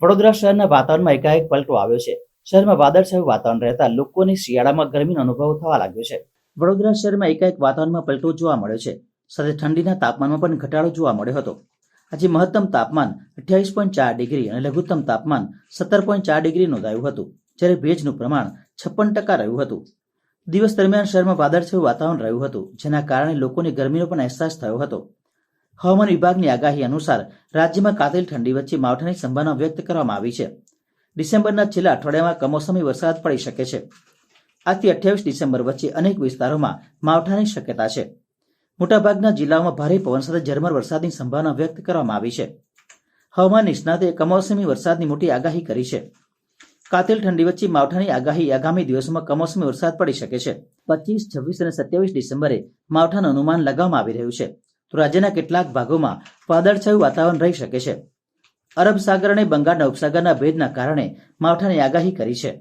વડોદરા શહેરના વાતાવરણમાં એકાએક પલટો આવ્યો છે. શહેરમાં વાદળછાયું વાતાવરણ રહેતા લોકોને શિયાળામાં ગરમીનો અનુભવ થવા લાગ્યો છે. વડોદરા શહેરમાં એકાએક વાતાવરણમાં પલટો જોવા મળ્યો છે. સાથે ઠંડીના તાપમાનમાં પણ ઘટાડો જોવા મળ્યો હતો. આજે મહત્તમ તાપમાન 28.4 ડિગ્રી અને લઘુત્તમ તાપમાન 17.4 ડિગ્રી નોંધાયું હતું, જ્યારે ભેજનું પ્રમાણ 56% રહ્યું હતું. દિવસ દરમિયાન શહેરમાં વાદળછાયું વાતાવરણ રહ્યું હતું, જેના કારણે લોકોને ગરમીનો પણ અહેસાસ થયો હતો. હવામાન વિભાગની આગાહી અનુસાર રાજ્યમાં કાતિલ ઠંડી વચ્ચે માવઠાની સંભાવના વ્યક્ત કરવામાં આવી છે. ડિસેમ્બરના છેલ્લા અઠવાડિયામાં કમોસમી વરસાદ પડી શકે છે. આજથી 28 ડિસેમ્બર વચ્ચે અનેક વિસ્તારોમાં માવઠાની શક્યતા છે. મોટાભાગના જિલ્લાઓમાં ભારે પવન સાથે ઝરમર વરસાદની સંભાવના વ્યક્ત કરવામાં આવી છે. હવામાન નિષ્ણાતે કમોસમી વરસાદની મોટી આગાહી કરી છે. કાતિલ ઠંડી વચ્ચે માવઠાની આગાહી આગામી દિવસોમાં કમોસમી વરસાદ પડી શકે છે. 25, 26 અને 27 ડિસેમ્બરે માવઠાનું અનુમાન લગાવવામાં આવી રહ્યું છે. તો રાજ્યના કેટલાક ભાગોમાં વાદળછાયું વાતાવરણ રહી શકે છે. અરબ સાગર અને બંગાળના ઉપસાગરના ભેજના કારણે માવઠાની આગાહી કરી છે.